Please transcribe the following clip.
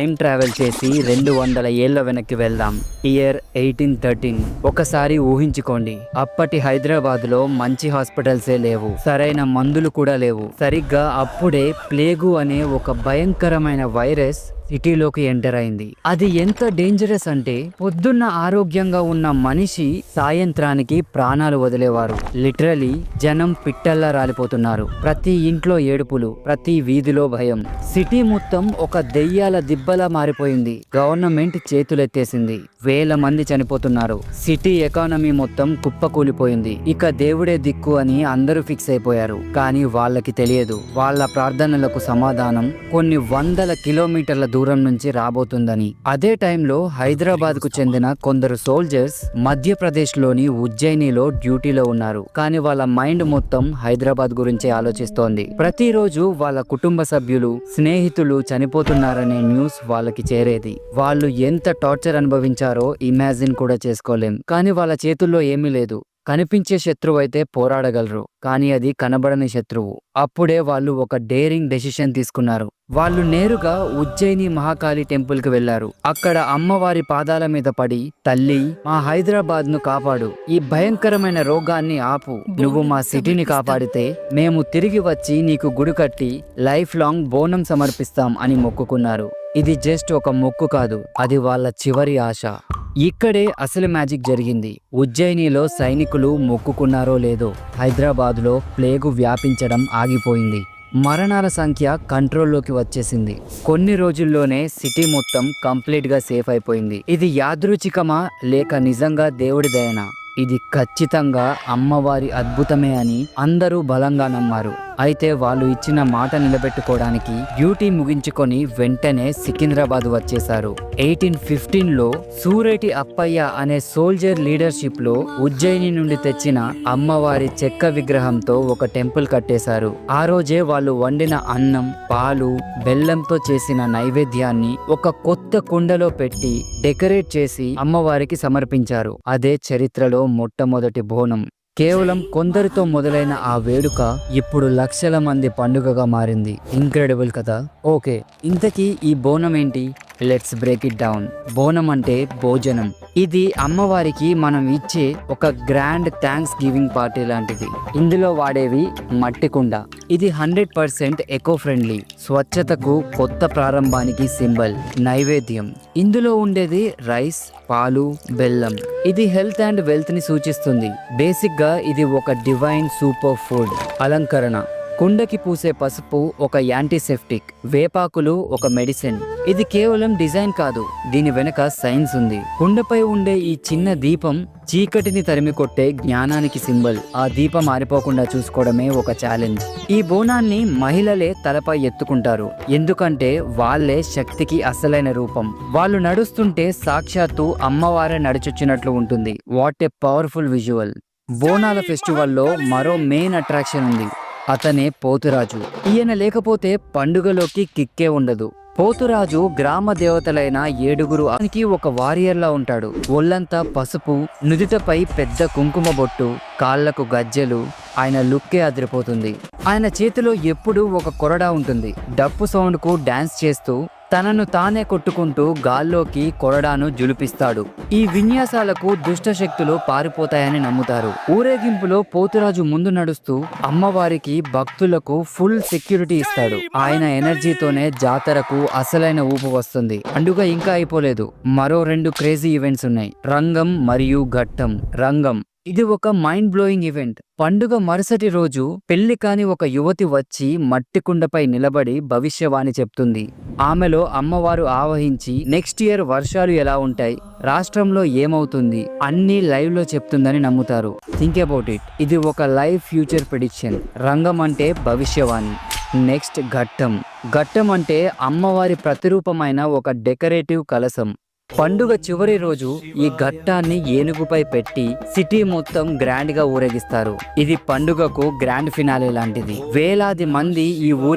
Time travel చేసి 200 ఏళ్ల వెనక్కి వెళ్దాం. ఇయర్ 1813. ఒకసారి ఊహించుకోండి, అప్పటి హైదరాబాద్ లో మంచి హాస్పిటల్సే లేవు, సరైన మందులు కూడా లేవు. సరిగ్గా అప్పుడే ప్లేగు అనే ఒక భయంకరమైన వైరస్ సిటీలోకి ఎంటర్ అయింది. అది ఎంత డేంజరస్ అంటే పొద్దున్న ఆరోగ్యంగా ఉన్న మనిషి సాయంత్రానికి ప్రాణాలు వదిలేవారు. లిటరలీ జనం పిట్టల్లా రాలిపోతున్నారు. ప్రతి ఇంట్లో ఏడుపులు, ప్రతి వీధిలో భయం. సిటీ మొత్తం ఒక దెయ్యాల దిబ్బలా మారిపోయింది. గవర్నమెంట్ చేతులెత్తేసింది. వేల మంది చనిపోతున్నారు. సిటీ ఎకానమీ మొత్తం కుప్పకూలిపోయింది. ఇక దేవుడే దిక్కు అని అందరూ ఫిక్స్ అయిపోయారు. కానీ వాళ్ళకి తెలియదు, వాళ్ళ ప్రార్థనలకు సమాధానం కొన్ని వందల కిలోమీటర్ల దూరం నుంచి రాబోతుందని. అదే టైంలో హైదరాబాద్ కు చెందిన కొందరు సోల్జర్స్ మధ్యప్రదేశ్ లోని ఉజ్జయినిలో డ్యూటీలో ఉన్నారు. కానీ వాళ్ళ మైండ్ మొత్తం హైదరాబాద్ గురించే ఆలోచిస్తోంది. ప్రతిరోజు వాళ్ళ కుటుంబ సభ్యులు, స్నేహితులు చనిపోతున్నారనే న్యూస్ వాళ్ళకి చేరేది. వాళ్ళు ఎంత టార్చర్ అనుభవించారో ఇమాజిన్ కూడా చేసుకోలేం. కానీ వాళ్ళ చేతుల్లో ఏమీ లేదు. కనిపించే శత్రువు అయితే పోరాడగలరు, కానీ అది కనబడని శత్రువు. అప్పుడే వాళ్ళు ఒక డేరింగ్ డెసిషన్ తీసుకున్నారు. వాళ్ళు నేరుగా ఉజ్జయిని మహాకాళి టెంపుల్ కి వెళ్లారు. అక్కడ అమ్మవారి పాదాల మీద పడి, తల్లి, మా హైదరాబాద్ ను కాపాడు, ఈ భయంకరమైన రోగాన్ని ఆపు, నువ్వు మా సిటీని కాపాడితే మేము తిరిగి వచ్చి నీకు గుడి కట్టి లైఫ్ లాంగ్ బోనం సమర్పిస్తాం అని మొక్కుకున్నారు. ఇది జస్ట్ ఒక మొక్కు కాదు, అది వాళ్ళ చివరి ఆశ. ఇక్కడే అసలు మ్యాజిక్ జరిగింది. ఉజ్జయినిలో సైనికులు మొక్కుకున్నారో లేదో, హైదరాబాద్లో ప్లేగు వ్యాపించడం ఆగిపోయింది. మరణాల సంఖ్య కంట్రోల్లోకి వచ్చేసింది. కొన్ని రోజుల్లోనే సిటీ మొత్తం కంప్లీట్గా సేఫ్ అయిపోయింది. ఇది యాదృచ్ఛికమా లేక నిజంగా దేవుడి దయనా? ఇది ఖచ్చితంగా అమ్మవారి అద్భుతమే అని అందరూ బలంగా నమ్మారు. అయితే వాళ్ళు ఇచ్చిన మాట నిలబెట్టుకోవడానికి డ్యూటీ ముగించుకొని వెంటనే సికింద్రాబాద్ వచ్చేశారు. 1815లో సూరేటి అప్పయ్య అనే సోల్జర్ లీడర్షిప్ లో ఉజ్జయిని నుండి తెచ్చిన అమ్మవారి చెక్క విగ్రహంతో ఒక టెంపుల్ కట్టేశారు. ఆ రోజే వాళ్ళు వండిన అన్నం, పాలు, బెల్లంతో చేసిన నైవేద్యాన్ని ఒక కొత్త కుండలో పెట్టి డెకరేట్ చేసి అమ్మవారికి సమర్పించారు. అదే చరిత్రలో మొట్టమొదటి బోనం. కేవలం కొందరితో మొదలైన ఆ వేడుక ఇప్పుడు లక్షల మంది పండుగగా మారింది. ఇంక్రెడిబుల్ కదా? ఓకే, ఇంతకీ ఈ బోనం ఏంటి? Let's break it down. బోనం అంటే భోజనం. ఇది అమ్మవారికి మనం ఇచ్చే ఒక గ్రాండ్ థ్యాంక్స్ గివింగ్ పార్టీ లాంటిది. ఇందులో వాడేవి మట్టి కుండ. ఇది 100% ఎకో ఫ్రెండ్లీ, స్వచ్ఛతకు, కొత్త ప్రారంభానికి సింబల్. నైవేద్యం, ఇందులో ఉండేది రైస్, పాలు, బెల్లం. ఇది హెల్త్ అండ్ వెల్త్ ని సూచిస్తుంది. బేసిక్ గా ఇది ఒక డివైన్ సూపర్ ఫుడ్. అలంకరణ, కుండకి పూసే పసుపు ఒక యాంటీసెప్టిక్, వేపాకులు ఒక మెడిసిన్. ఇది కేవలం డిజైన్ కాదు, దీని వెనుక సైన్స్ ఉంది. కుండపై ఉండే ఈ చిన్న దీపం చీకటిని తరిమి కొట్టే జ్ఞానానికి సింబల్. ఆ దీపం ఆరిపోకుండా చూసుకోవడమే ఒక ఛాలెంజ్. ఈ బోనాన్ని మహిళలే తలపై ఎత్తుకుంటారు, ఎందుకంటే వాళ్ళే శక్తికి అసలైన రూపం. వాళ్ళు నడుస్తుంటే సాక్షాత్తు అమ్మవారే నడిచొచ్చినట్లు ఉంటుంది. What a powerful visual. బోనాల ఫెస్టివల్లో మరో మెయిన్ అట్రాక్షన్ ఉంది. అతనే పోతురాజు. ఈయన లేకపోతే పండుగలోకి కిక్కే ఉండదు. పోతురాజు గ్రామ దేవతలైన 7 అతనికి ఒక వారియర్లా ఉంటాడు. ఒళ్ళంతా పసుపు, నుదిటపై పెద్ద కుంకుమ బొట్టు, కాళ్లకు గజ్జెలు. ఆయన లుక్కే అదిరిపోతుంది. ఆయన చేతిలో ఎప్పుడూ ఒక కొరడా ఉంటుంది. డప్పు సౌండ్ కు డాన్స్ చేస్తూ తనను తానే కొట్టుకుంటూ గాల్లోకి కొరడాను జులిపిస్తాడు. ఈ విన్యాసాలకు దుష్ట శక్తులు పారిపోతాయని నమ్ముతారు. ఊరేగింపులో పోతురాజు ముందు నడుస్తూ అమ్మవారికి, భక్తులకు ఫుల్ సెక్యూరిటీ ఇస్తాడు. ఆయన ఎనర్జీతోనే జాతరకు అసలైన ఊపు వస్తుంది. పండుగ ఇంకా అయిపోలేదు. మరో 2 క్రేజీ ఈవెంట్స్ ఉన్నాయి, రంగం మరియు ఘట్టం. రంగం, ఇది ఒక మైండ్ బ్లోయింగ్ ఈవెంట్. పండుగ మరుసటి రోజు పెళ్లి కాని ఒక యువతి వచ్చి మట్టి కుండపై నిలబడి భవిష్యవాణి చెప్తుంది. ఆమెలో అమ్మవారు ఆవహించి నెక్స్ట్ ఇయర్ వర్షాలు ఎలా ఉంటాయి, రాష్ట్రంలో ఏమవుతుంది అన్ని లైవ్ లో చెప్తుందని నమ్ముతారు. Think about it. ఇది ఒక లైవ్ ఫ్యూచర్ ప్రిడిక్షన్. రంగం అంటే భవిష్యవాణి. నెక్స్ట్ ఘట్టం. ఘట్టం అంటే అమ్మవారి ప్రతిరూపమైన ఒక డెకరేటివ్ కలశం. పండుగ చివరి రోజు ఈ ఘట్టాన్ని ఏనుగుపై పెట్టి సిటీ మొత్తం గ్రాండ్ గా ఊరేగిస్తారు. ఇది పండుగకు గ్రాండ్ ఫినాలే లాంటిది. వేలాది మంది ఈ ఊరి